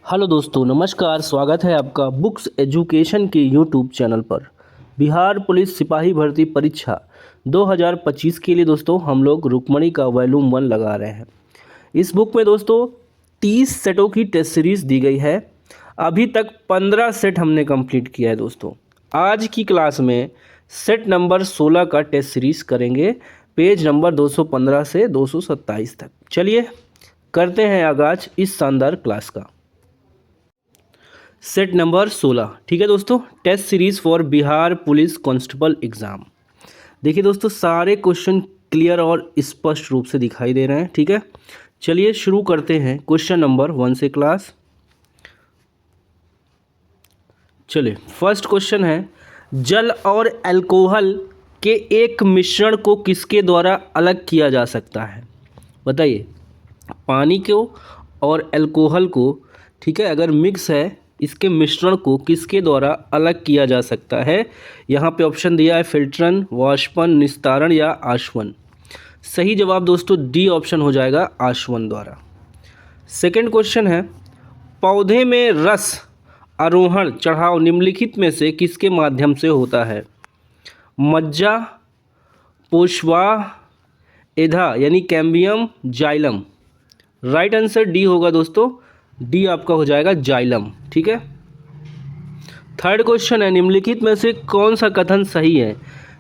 Hello दोस्तों, नमस्कार। स्वागत है आपका बुक्स एजुकेशन के यूट्यूब चैनल पर। बिहार पुलिस सिपाही भर्ती परीक्षा 2025 के लिए दोस्तों हम लोग रुक्मणी का वॉल्यूम 1 लगा रहे हैं। इस बुक में दोस्तों 30 सेटों की टेस्ट सीरीज़ दी गई है। अभी तक 15 सेट हमने कंप्लीट किया है दोस्तों। आज की क्लास में सेट नंबर 16 का टेस्ट सीरीज़ करेंगे, पेज नंबर 215 से 227 तक। चलिए करते हैं आगाज इस शानदार क्लास का। सेट नंबर 16, ठीक है दोस्तों, test series for Bihar police constable exam. देखिए दोस्तों, सारे क्वेश्चन क्लियर और स्पष्ट रूप से दिखाई दे रहे हैं, ठीक है। चलिए शुरू करते हैं क्वेश्चन नंबर 1 से क्लास। चलिए फर्स्ट क्वेश्चन है, जल और अल्कोहल के एक मिश्रण को किसके द्वारा अलग किया जा सकता है? बताइए। पानी को और अल्कोहल को, ठीक है, अगर मिक्स है, इसके मिश्रण को किसके द्वारा अलग किया जा सकता है? यहाँ पे ऑप्शन दिया है फिल्ट्रन, वाष्पन, निस्तारण या आशवन। सही जवाब दोस्तों डी ऑप्शन हो जाएगा, आशवन द्वारा। सेकंड क्वेश्चन है, पौधे में रस आरोहण चढ़ाव निम्नलिखित में से किसके माध्यम से होता है? मज्जा, पोषवाह, एधा यानी cambium, xylem. Right answer D होगा दोस्तों, डी आपका हो जाएगा जाइलम, ठीक है। थर्ड क्वेश्चन है, निम्नलिखित में से कौन सा कथन सही है?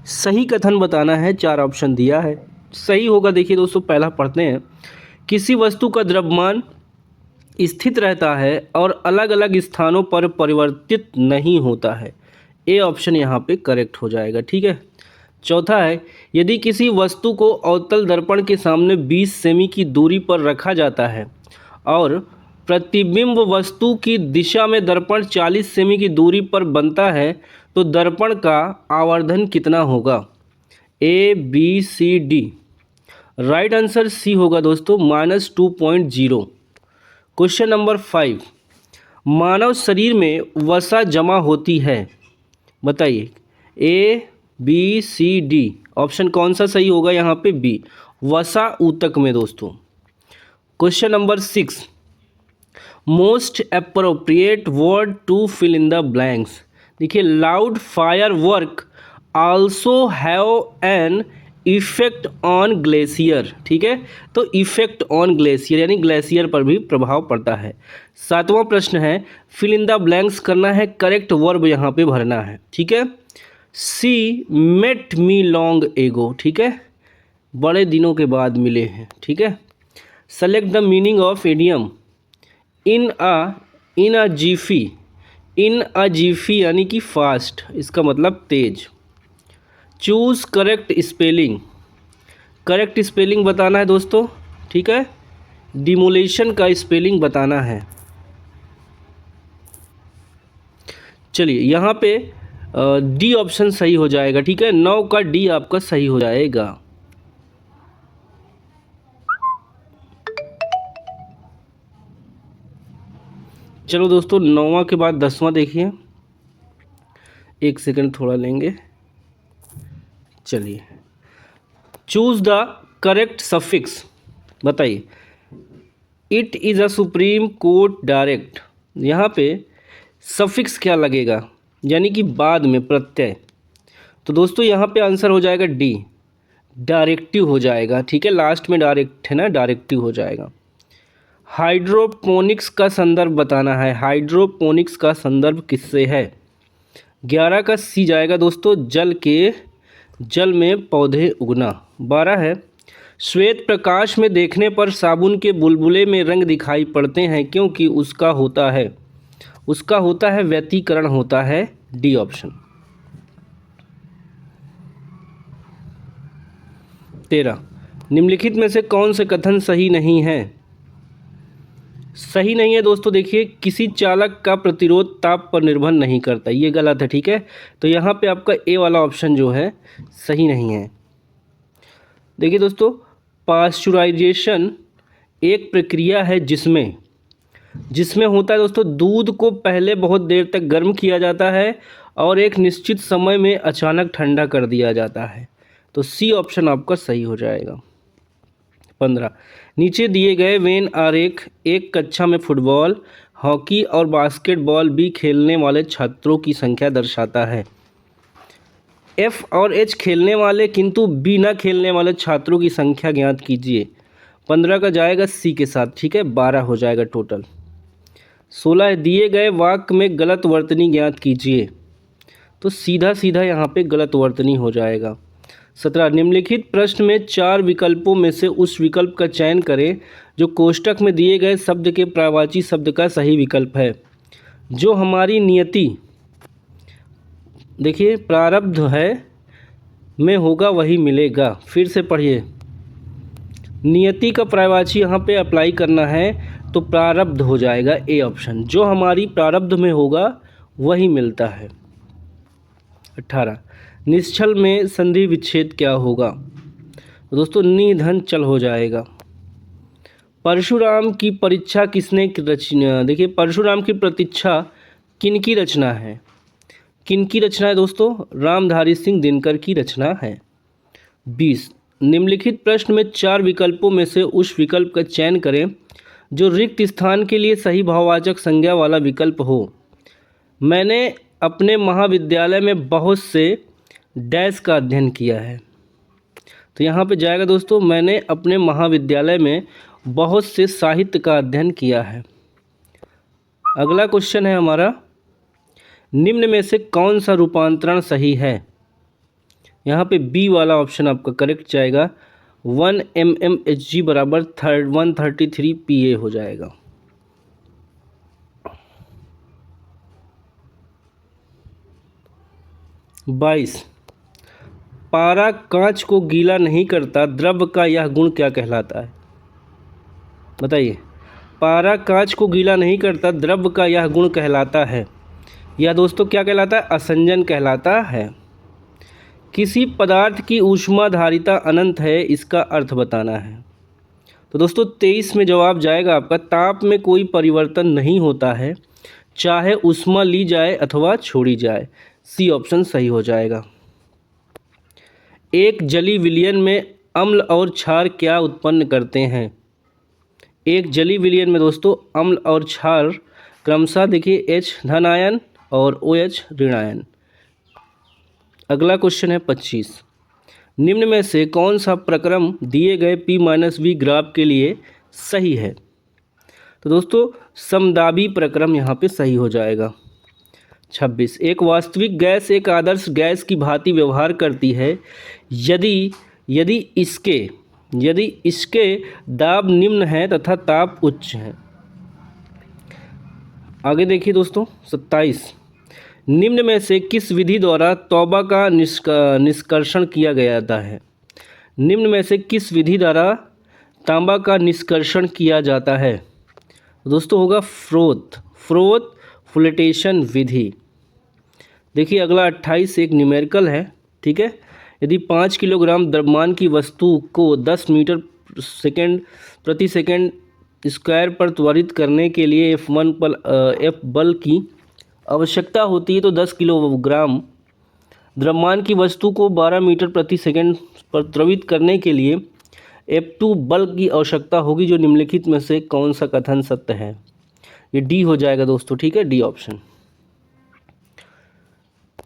सही कथन बताना है, 4 ऑप्शन दिया है। सही होगा, देखिए दोस्तों पहला पढ़ते हैं। किसी वस्तु का द्रव्यमान स्थित रहता है और अलग अलग स्थानों पर परिवर्तित नहीं होता है। ए ऑप्शन यहाँ पे करेक्ट हो जाएगा, ठीक है। चौथा है, यदि किसी वस्तु को अवतल दर्पण के सामने 20 सेमी की दूरी पर रखा जाता है और प्रतिबिंब वस्तु की दिशा में दर्पण 40 सेमी की दूरी पर बनता है तो दर्पण का आवर्धन कितना होगा? ए, B, C, D. Right answer C होगा दोस्तों, -2.0। क्वेश्चन नंबर 5, मानव शरीर में वसा जमा होती है, बताइए। A, B, C, D. Option कौन सा सही होगा यहाँ पे? बी, वसा ऊतक में दोस्तों। Question number 6, most appropriate word to fill in the blanks. देखिए, loud fire work also have an effect on glacier, ठीक है। तो इफेक्ट ऑन ग्लेशियर यानी ग्लेशियर पर भी प्रभाव पड़ता है। 7वां प्रश्न है, फिल इन द ब्लैंक्स करना है, करेक्ट वर्ब यहाँ पे भरना है, ठीक है। सी मेट मी लॉन्ग एगो, ठीक है, बड़े दिनों के बाद मिले हैं, ठीक है। Select the meaning of idiom. In a jiffy यानी कि फास्ट, इसका मतलब तेज। Choose correct spelling, correct spelling बताना है दोस्तों, ठीक है। डिमोलेशन का स्पेलिंग बताना है। चलिए यहाँ पे डी ऑप्शन सही हो जाएगा, ठीक है। 9 का डी आपका सही हो जाएगा। चलो दोस्तों, 9वां के बाद 10वां देखिए। एक सेकंड थोड़ा लेंगे। चलिए, चूज़ द करेक्ट सफिक्स, बताइए। It is a supreme court direct, यहाँ पे सफिक्स क्या लगेगा? यानी कि बाद में प्रत्यय। तो दोस्तों यहाँ पे आंसर हो जाएगा डी, डायरेक्टिव हो जाएगा, ठीक है। लास्ट में डायरेक्ट है ना, डायरेक्टिव हो जाएगा। हाइड्रोपोनिक्स का संदर्भ बताना है। हाइड्रोपोनिक्स का संदर्भ किससे है? 11 का सी जाएगा दोस्तों, जल में पौधे उगना। 12 है, श्वेत प्रकाश में देखने पर साबुन के बुलबुले में रंग दिखाई पड़ते हैं क्योंकि उसका होता है व्यतिकरण होता है। D option. 13, निम्नलिखित में से कौन से कथन सही नहीं है? सही नहीं है दोस्तों, देखिए, किसी चालक का प्रतिरोध ताप पर निर्भर नहीं करता, ये गलत है, ठीक है। तो यहाँ पे आपका ए वाला ऑप्शन जो है सही नहीं है। देखिए दोस्तों, पास्चुराइजेशन एक प्रक्रिया है जिसमें होता है दोस्तों, दूध को पहले बहुत देर तक गर्म किया जाता है और एक निश्चित समय में अचानक ठंडा कर दिया जाता है। तो सी ऑप्शन आपका सही हो जाएगा। 15, नीचे दिए गए वेन आरेख एक कक्षा में फुटबॉल, हॉकी और बास्केटबॉल भी खेलने वाले छात्रों की संख्या दर्शाता है। एफ और एच खेलने वाले किंतु बी न खेलने वाले छात्रों की संख्या ज्ञात कीजिए। 15 का जाएगा सी के साथ, ठीक है, 12 हो जाएगा टोटल। 16 दिए गए वाक्य में गलत वर्तनी ज्ञात कीजिए, तो सीधा सीधा यहाँ पे गलत वर्तनी हो जाएगा। 17 निम्नलिखित प्रश्न में 4 विकल्पों में से उस विकल्प का चयन करें जो कोष्ठक में दिए गए शब्द के पर्यायवाची शब्द का सही विकल्प है। जो हमारी नियति, देखिए प्रारब्ध है में होगा वही मिलेगा। फिर से पढ़िए, नियति का पर्यायवाची यहाँ पे अप्लाई करना है तो प्रारब्ध हो जाएगा ए ऑप्शन। जो हमारी प्रारब्ध में होगा वही मिलता है। 18 निश्चल में संधि विच्छेद क्या होगा? तो दोस्तों निधन चल हो जाएगा। परशुराम की परीक्षा किसने रचना? देखिए परशुराम की प्रतीक्षा किनकी रचना है? किनकी रचना है दोस्तों? रामधारी सिंह दिनकर की रचना है। 20 निम्नलिखित प्रश्न में 4 विकल्पों में से उस विकल्प का चयन करें जो रिक्त स्थान के लिए सही भाववाचक संज्ञा वाला विकल्प हो। मैंने अपने महाविद्यालय में बहुत से डैश का अध्ययन किया है। तो यहाँ पे जाएगा दोस्तों, मैंने अपने महाविद्यालय में बहुत से साहित्य का अध्ययन किया है। अगला क्वेश्चन है हमारा, निम्न में से कौन सा रूपांतरण सही है? यहाँ पे बी वाला ऑप्शन आपका करेक्ट जाएगा। 1 mmHg बराबर 133 PA हो जाएगा। बाईस पारा कांच को गीला नहीं करता, द्रव का यह गुण क्या कहलाता है? बताइए, पारा कांच को गीला नहीं करता, द्रव का यह गुण कहलाता है। यह दोस्तों क्या कहलाता है? असंजन कहलाता है। किसी पदार्थ की ऊष्माधारिता अनंत है, इसका अर्थ बताना है। तो दोस्तों 23 में जवाब जाएगा आपका, ताप में कोई परिवर्तन नहीं होता है, चाहे ऊष्मा ली जाए अथवा छोड़ी जाए। सी ऑप्शन सही हो जाएगा। एक जली विलयन में अम्ल और क्षार क्या उत्पन्न करते हैं? एक जली विलयन में दोस्तों अम्ल और क्षार क्रमशः देखिए H धन आयन और OH ऋण आयन। अगला क्वेश्चन है 25 निम्न में से कौन सा प्रक्रम दिए गए P-V ग्राफ के लिए सही है? तो दोस्तों समदाबी प्रक्रम यहाँ पे सही हो जाएगा। 26 एक वास्तविक गैस एक आदर्श गैस की भांति व्यवहार करती है यदि यदि इसके दाब निम्न है तथा ताप उच्च है। आगे देखिए दोस्तों 27 निम्न में से किस विधि द्वारा तौबा का निष्कर्षण किया गया है? निम्न में से किस विधि द्वारा तांबा का निष्कर्षण किया जाता है? दोस्तों होगा फ्रोथ फ्लोटेशन विधि। देखिए अगला 28 एक न्यूमेरिकल है, ठीक है। यदि 5 किलोग्राम द्रव्यमान की वस्तु को 10 मीटर प्रति सेकंड स्क्वायर पर त्वरित करने के लिए F बल की आवश्यकता होती है, तो 10 किलोग्राम द्रव्यमान की वस्तु को 12 मीटर प्रति सेकंड पर त्वरित करने के लिए F2 बल की आवश्यकता होगी। जो निम्नलिखित में से कौन सा कथन सत्य है? ये डी हो जाएगा दोस्तों, ठीक है, डी ऑप्शन।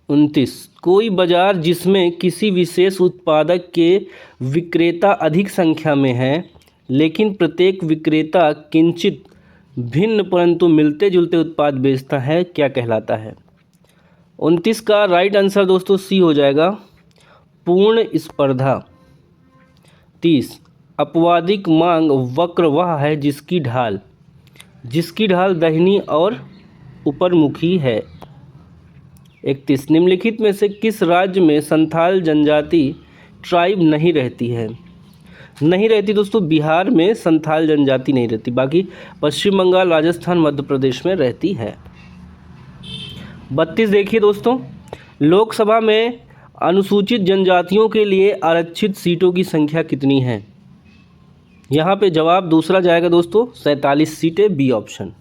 29 कोई बाजार जिसमें किसी विशेष उत्पादक के विक्रेता अधिक संख्या में है लेकिन प्रत्येक विक्रेता किंचित भिन्न परंतु मिलते जुलते उत्पाद बेचता है, क्या कहलाता है? 29 का राइट आंसर दोस्तों सी हो जाएगा, पूर्ण स्पर्धा। 30 अपवादिक मांग वक्र वह है जिसकी ढाल दाहिनी और ऊपरमुखी है। 31 निम्नलिखित में से किस राज्य में संथाल जनजाति ट्राइब नहीं रहती है? नहीं रहती दोस्तों, बिहार में संथाल जनजाति नहीं रहती, बाकी पश्चिम बंगाल, राजस्थान, मध्य प्रदेश में रहती है। 32 देखिए दोस्तों, लोकसभा में अनुसूचित जनजातियों के लिए आरक्षित सीटों की संख्या कितनी है? यहाँ पे जवाब दूसरा जाएगा दोस्तों, 47 सीटें, बी ऑप्शन।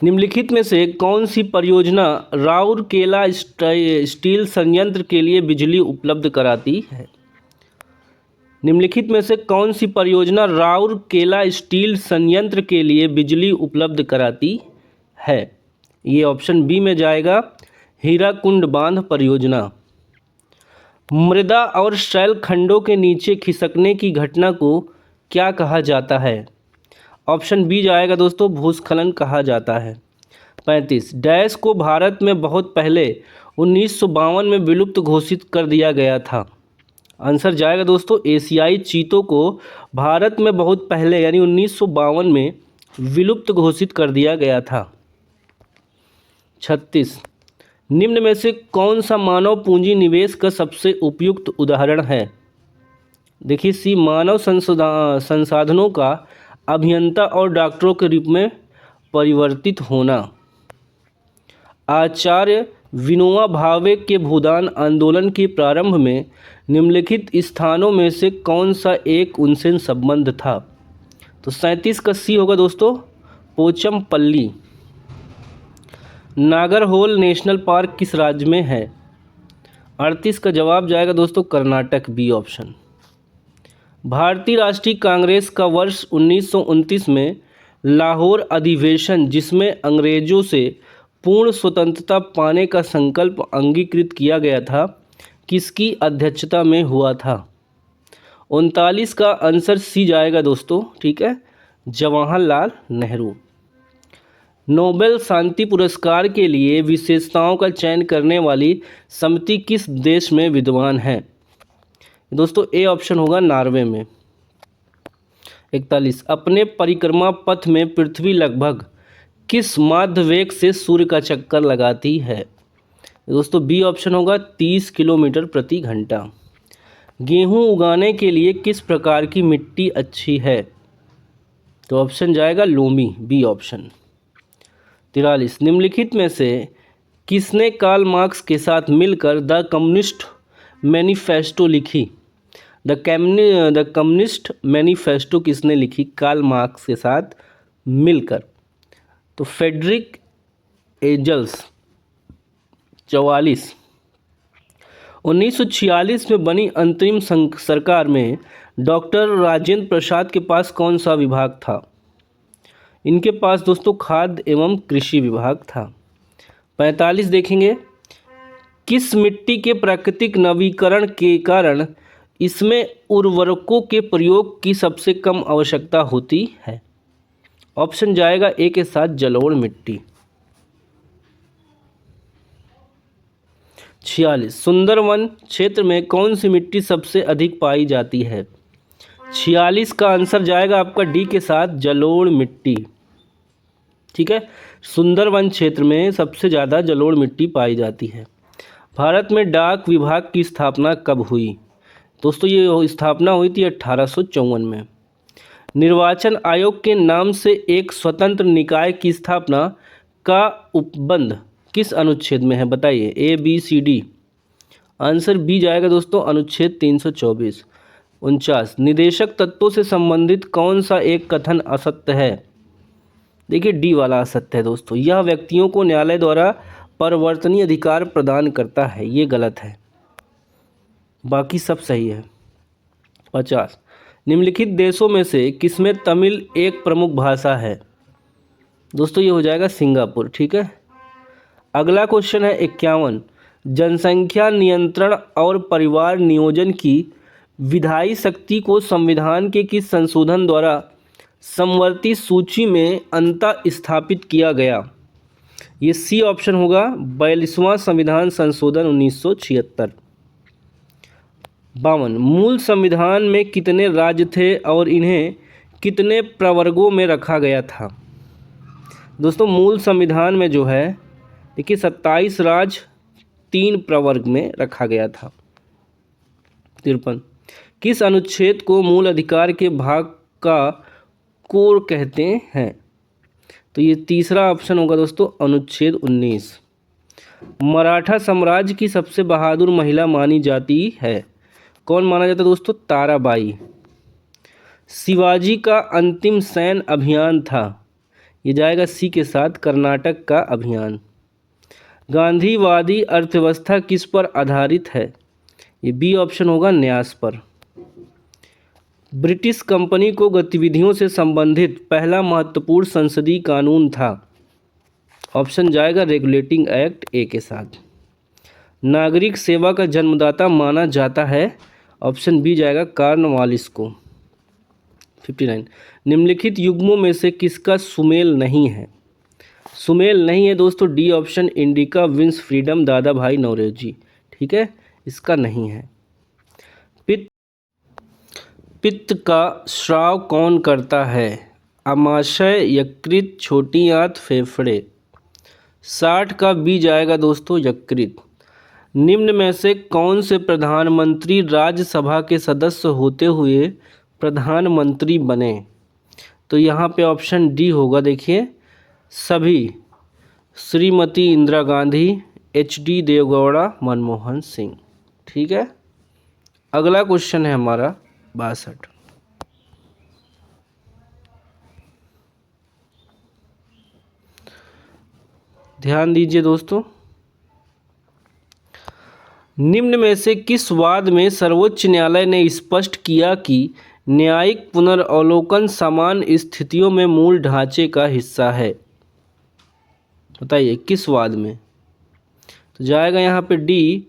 निम्नलिखित में से कौन सी परियोजना राउरकेला स्टील संयंत्र के लिए बिजली उपलब्ध कराती है? निम्नलिखित में से कौन सी परियोजना राउरकेला स्टील संयंत्र के लिए बिजली उपलब्ध कराती है? ये ऑप्शन बी में जाएगा, हीराकुंड बांध परियोजना। मृदा और शैल खंडों के नीचे खिसकने की घटना को क्या कहा जाता है? ऑप्शन बी जाएगा दोस्तों, भूस्खलन कहा जाता है। 35 डैश को भारत में बहुत पहले 1952 में विलुप्त घोषित कर दिया गया था। आंसर जाएगा दोस्तों, एशियाई चीतों को भारत में बहुत पहले यानी 1952 में विलुप्त घोषित कर दिया गया था। 36 निम्न में से कौन सा मानव पूंजी निवेश का सबसे उपयुक्त उदाहरण है? देखिए सी, मानव संसाधनों का अभियंता और डॉक्टरों के रूप में परिवर्तित होना। आचार्य विनोबा भावे के भूदान आंदोलन के प्रारंभ में निम्नलिखित स्थानों में से कौन सा एक उनसे संबंध था? तो 37 का सी होगा दोस्तों, पोचमपल्ली। नागरहोल नेशनल पार्क किस राज्य में है? 38 का जवाब जाएगा दोस्तों, कर्नाटक, बी ऑप्शन। भारतीय राष्ट्रीय कांग्रेस का वर्ष 1929 में लाहौर अधिवेशन, जिसमें अंग्रेजों से पूर्ण स्वतंत्रता पाने का संकल्प अंगीकृत किया गया था, किसकी अध्यक्षता में हुआ था? 39 का आंसर सी जाएगा दोस्तों, ठीक है, जवाहरलाल नेहरू। नोबेल शांति पुरस्कार के लिए विशेषताओं का चयन करने वाली समिति किस देश में विद्यमान है? दोस्तों ए ऑप्शन होगा, नॉर्वे में। 41 अपने परिक्रमा पथ में पृथ्वी लगभग किस माध्य वेग से सूर्य का चक्कर लगाती है? दोस्तों बी ऑप्शन होगा, 30 किलोमीटर प्रति घंटा। गेहूं उगाने के लिए किस प्रकार की मिट्टी अच्छी है? तो ऑप्शन जाएगा लोमी, बी ऑप्शन। 43 निम्नलिखित में से किसने कार्ल मार्क्स के साथ मिलकर द कम्युनिस्ट मैनिफेस्टो लिखी? द कम्युनिस्ट मैनिफेस्टो किसने लिखी कार्ल मार्क्स के साथ मिलकर? तो फ्रेडरिक एंजल्स। 44 1946 में बनी अंतरिम सरकार में डॉक्टर राजेंद्र प्रसाद के पास कौन सा विभाग था? इनके पास दोस्तों खाद्य एवं कृषि विभाग था। 45 देखेंगे, किस मिट्टी के प्राकृतिक नवीकरण के कारण इसमें उर्वरकों के प्रयोग की सबसे कम आवश्यकता होती है? ऑप्शन जाएगा ए के साथ, जलोढ़ मिट्टी। 46 सुंदरवन क्षेत्र में कौन सी मिट्टी सबसे अधिक पाई जाती है? 46 का आंसर जाएगा आपका डी के साथ, जलोढ़ मिट्टी। ठीक है, सुंदरवन क्षेत्र में सबसे ज़्यादा जलोढ़ मिट्टी पाई जाती है। भारत में डाक विभाग की स्थापना कब हुई? दोस्तों ये स्थापना हुई थी 1854 में। निर्वाचन आयोग के नाम से एक स्वतंत्र निकाय की स्थापना का उपबंध किस अनुच्छेद में है? बताइए, A B C D. Answer B जाएगा दोस्तों, अनुच्छेद 324। 49 निदेशक तत्वों से संबंधित कौन सा एक कथन असत्य है? देखिए डी वाला असत्य है दोस्तों, यह व्यक्तियों को न्यायालय द्वारा परिवर्तनीय अधिकार प्रदान करता है, ये गलत है, बाकी सब सही है। 50 निम्नलिखित देशों में से किसमें तमिल एक प्रमुख भाषा है? दोस्तों ये हो जाएगा सिंगापुर। ठीक है, अगला क्वेश्चन है 51 जनसंख्या नियंत्रण और परिवार नियोजन की विधायी शक्ति को संविधान के किस संशोधन द्वारा समवर्ती सूची में अंतः स्थापित किया गया? ये सी ऑप्शन होगा, 42वां संविधान संशोधन 1976। 52 मूल संविधान में कितने राज्य थे और इन्हें कितने प्रवर्गों में रखा गया था? दोस्तों मूल संविधान में जो है देखिए 27 राज्य 3 प्रवर्ग में रखा गया था। 53 किस अनुच्छेद को मूल अधिकार के भाग का कोर कहते हैं? तो ये तीसरा ऑप्शन होगा दोस्तों, अनुच्छेद 19। मराठा साम्राज्य की सबसे बहादुर महिला मानी जाती है, कौन माना जाता है दोस्तों? ताराबाई। शिवाजी का अंतिम सैन्य अभियान था, ये जाएगा सी के साथ, कर्नाटक का अभियान। गांधीवादी अर्थव्यवस्था किस पर आधारित है? ये बी ऑप्शन होगा, न्यास पर। ब्रिटिश कंपनी को गतिविधियों से संबंधित पहला महत्वपूर्ण संसदीय कानून था। ऑप्शन जाएगा रेगुलेटिंग एक्ट ए के साथ। नागरिक सेवा का जन्मदाता माना जाता है। ऑप्शन बी जाएगा कॉर्नवालिस को। 59। निम्नलिखित युग्मों में से किसका सुमेल नहीं है? सुमेल नहीं है दोस्तों, D option, India wins freedom Dadabhai Naoroji. ठीक है, इसका नहीं है। पित्त का स्राव कौन करता है? आमाशय, यकृत, छोटी आंत, फेफड़े। 60 का बी जाएगा दोस्तों, यकृत। निम्न में से कौन से प्रधानमंत्री राज्यसभा के सदस्य होते हुए प्रधानमंत्री बने? तो यहाँ पे ऑप्शन डी होगा, देखिए सभी। श्रीमती इंदिरा गांधी, एच.डी. देवगौड़ा, मनमोहन सिंह। ठीक है, अगला क्वेश्चन है हमारा 62। ध्यान दीजिए दोस्तों, निम्न में से किस वाद में सर्वोच्च न्यायालय ने स्पष्ट किया कि न्यायिक पुनर्वलोकन समान स्थितियों में मूल ढांचे का हिस्सा है? बताइए किस वाद में? तो जाएगा यहाँ पे डी,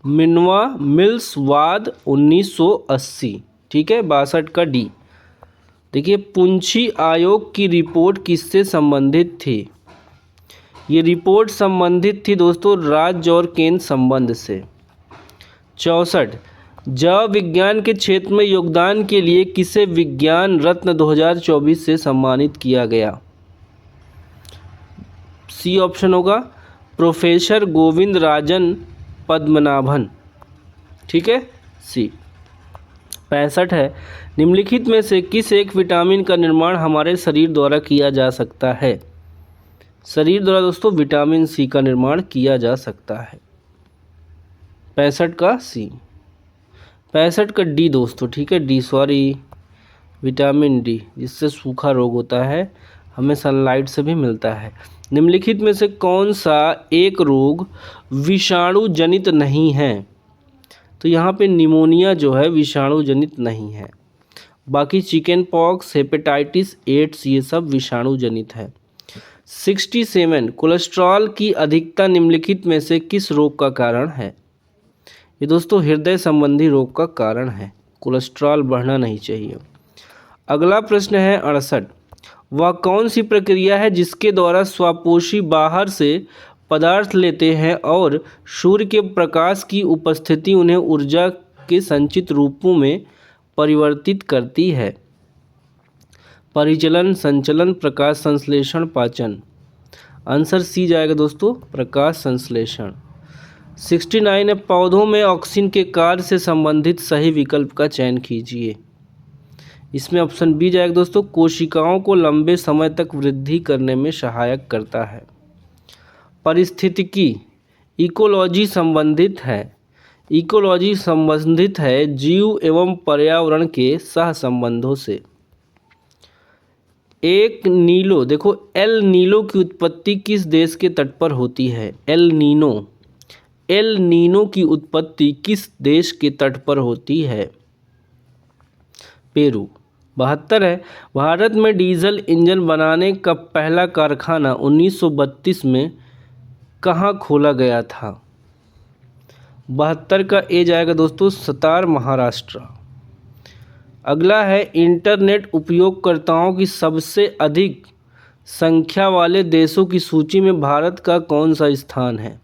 मिनवा मिल्स वाद 1980। ठीक है, 62 का डी। देखिए, पुंछी आयोग की रिपोर्ट किससे संबंधित थी? ये रिपोर्ट संबंधित थी दोस्तों राज्य और केंद्र संबंध से। 64। जैव विज्ञान के क्षेत्र में योगदान के लिए किसे विज्ञान रत्न 2024 से सम्मानित किया गया? सी ऑप्शन होगा, प्रोफेसर गोविंद राजन पद्मनाभन। ठीक है, सी। 65 है, निम्नलिखित में से किस एक विटामिन का निर्माण हमारे शरीर द्वारा किया जा सकता है? शरीर द्वारा दोस्तों विटामिन सी का निर्माण किया जा सकता है। 65 का सी। 65 का डी दोस्तों। ठीक है, डी, सॉरी, विटामिन डी, जिससे सूखा रोग होता है, हमें सनलाइट से भी मिलता है। निम्नलिखित में से कौन सा एक रोग विषाणु जनित नहीं है? तो यहाँ पे निमोनिया जो है विषाणु जनित नहीं है। बाकी चिकन पॉक्स, हेपेटाइटिस, एड्स, ये सब विषाणु जनित है। 67। कोलेस्ट्रॉल की अधिकता निम्नलिखित में से किस रोग का कारण है? ये दोस्तों हृदय संबंधी रोग का कारण है। कोलेस्ट्रॉल बढ़ना नहीं चाहिए। अगला प्रश्न है 68। वह कौन सी प्रक्रिया है जिसके द्वारा स्वापोषी बाहर से पदार्थ लेते हैं और सूर्य के प्रकाश की उपस्थिति उन्हें ऊर्जा के संचित रूपों में परिवर्तित करती है? परिचलन, संचलन, प्रकाश संश्लेषण, पाचन। आंसर सी जाएगा दोस्तों, प्रकाश संश्लेषण। 69 है, पौधों में ऑक्सीजन के कार्य से संबंधित सही विकल्प का चयन कीजिए। इसमें ऑप्शन बी जाएगा दोस्तों, कोशिकाओं को लंबे समय तक वृद्धि करने में सहायक करता है। पारिस्थितिकी, इकोलॉजी संबंधित है। इकोलॉजी संबंधित है जीव एवं पर्यावरण के सह संबंधों से। एक नीलो, देखो एल नीलो की उत्पत्ति किस देश के तट पर होती है? एल नीनो की उत्पत्ति किस देश के तट पर होती है? पेरू। 72 है, भारत में डीजल इंजन बनाने का पहला कारखाना 1932 में कहाँ खोला गया था? 72 का ए जाएगा दोस्तों, सतार, महाराष्ट्र। अगला है, इंटरनेट उपयोगकर्ताओं की सबसे अधिक संख्या वाले देशों की सूची में भारत का कौन सा स्थान है?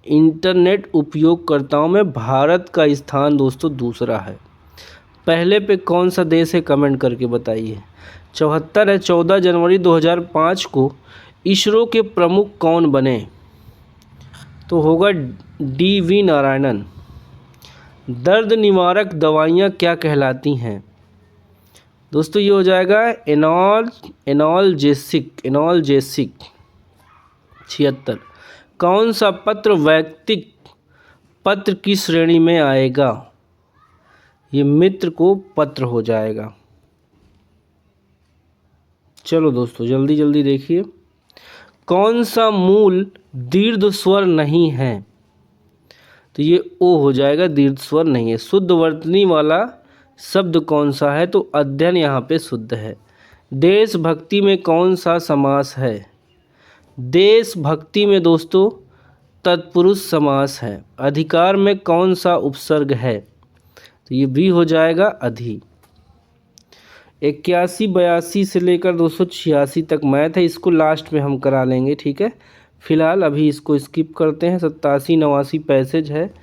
इंटरनेट उपयोगकर्ताओं में भारत का स्थान दोस्तों दूसरा है। पहले पे कौन सा देश है, कमेंट करके बताइए। 74 है, 14 जनवरी 2005 को इसरो के प्रमुख कौन बने? तो होगा डी.वी. नारायणन। दर्द निवारक दवाइयाँ क्या कहलाती हैं? दोस्तों ये हो जाएगा एनाल्जेसिक। 76। कौन सा पत्र वैयक्तिक पत्र की श्रेणी में आएगा? ये मित्र को पत्र हो जाएगा। चलो दोस्तों जल्दी जल्दी देखिए, कौन सा मूल दीर्घ स्वर नहीं है? तो ये ओ हो जाएगा, दीर्घ स्वर नहीं है। शुद्ध वर्तनी वाला शब्द कौन सा है? तो अध्ययन यहाँ पे शुद्ध है। देशभक्ति में कौन सा समास है? देशभक्ति में दोस्तों तत्पुरुष समास है। अधिकार में कौन सा उपसर्ग है? तो ये भी हो जाएगा अधि। 81-82 से लेकर 286 तक मैथ है, इसको लास्ट में हम करा लेंगे, ठीक है। फिलहाल अभी इसको स्किप करते हैं। 87-89 पैसेज है।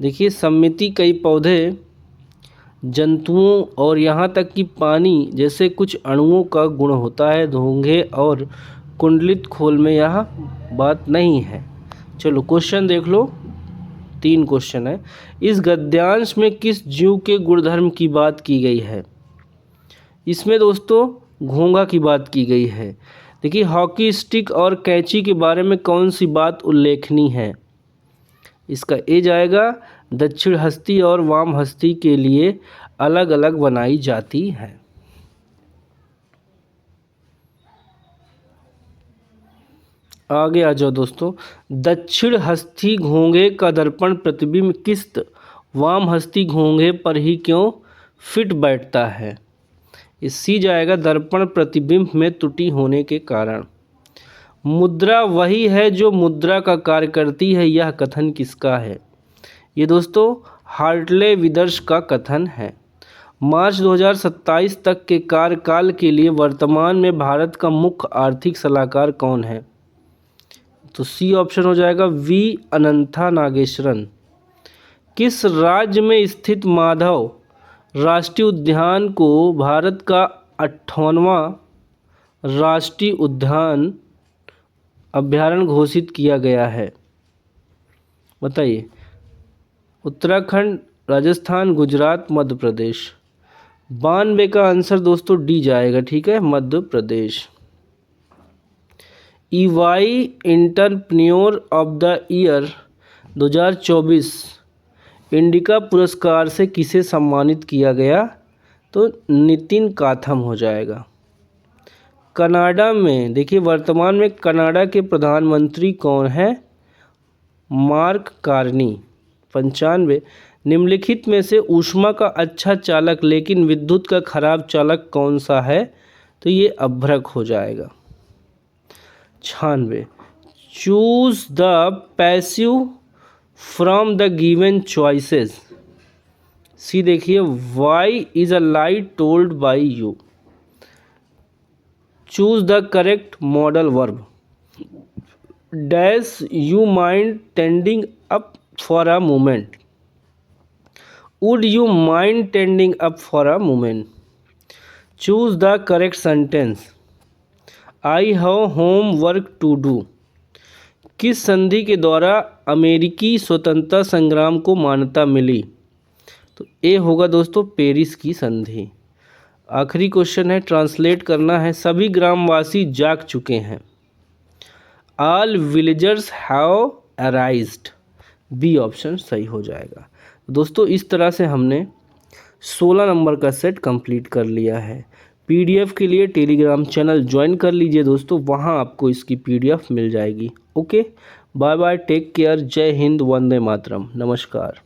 देखिए, सम्मिति कई पौधे, जंतुओं और यहाँ तक कि पानी जैसे कुछ अणुओं का गुण होता है। धोंघे और कुंडलित खोल में यह बात नहीं है। चलो क्वेश्चन देख लो, 3 क्वेश्चन है। इस गद्यांश में किस जीव के गुणधर्म की बात की गई है? इसमें दोस्तों घोंघा की बात की गई है। देखिए, हॉकी स्टिक और कैंची के बारे में कौन सी बात उल्लेखनीय है? इसका ए जाएगा, दक्षिण हस्ती और वाम हस्ती के लिए अलग अलग बनाई जाती है। आगे आ जाओ दोस्तों। दक्षिण हस्ती घोंघे का दर्पण प्रतिबिंब किस वाम हस्ती घोंघे पर ही क्यों फिट बैठता है? इस सी जाएगा, दर्पण प्रतिबिंब में त्रुटि होने के कारण। मुद्रा वही है जो मुद्रा का कार्य करती है, यह कथन किसका है? ये दोस्तों हार्टले विदर्श का कथन है। मार्च 2027 तक के कार्यकाल के लिए वर्तमान में भारत का मुख्य आर्थिक सलाहकार कौन है? तो सी ऑप्शन हो जाएगा, वी अनंथा नागेश्वरन। किस राज्य में स्थित माधव राष्ट्रीय उद्यान को भारत का 58वां राष्ट्रीय उद्यान अभ्यारण्य घोषित किया गया है? बताइए। उत्तराखंड, राजस्थान, गुजरात, मध्य प्रदेश। 92 का आंसर दोस्तों डी जाएगा, ठीक है, Madhya Pradesh. EY entrepreneur of the year 2024 इंडिका पुरस्कार से किसे सम्मानित किया गया? तो नितिन काथम हो जाएगा। कनाडा में देखिए, वर्तमान में कनाडा के प्रधानमंत्री कौन है? Mark Carney. 95 निम्नलिखित में से ऊष्मा का अच्छा चालक लेकिन विद्युत का खराब चालक कौन सा है? तो ये अभ्रक हो जाएगा। 96 choose the passive from the given choices. C देखिए, why is a lie told by you. Choose the correct modal verb. Dash you mind tending up for a moment. Would you mind tending up for a moment. Choose the correct sentence. I have home work to do. किस संधि के द्वारा अमेरिकी स्वतंत्रता संग्राम को मान्यता मिली? तो ए होगा दोस्तों, पेरिस की संधि। आखिरी क्वेश्चन है, ट्रांसलेट करना है। सभी ग्रामवासी जाग चुके हैं। All villagers have arised. B option सही हो जाएगा। दोस्तों इस तरह से हमने 16 नंबर का सेट कंप्लीट कर लिया है। पीडीएफ के लिए टेलीग्राम चैनल ज्वाइन कर लीजिए दोस्तों, वहाँ आपको इसकी पीडीएफ मिल जाएगी। Okay, bye bye, take care, जय हिंद, वंदे मातरम, नमस्कार।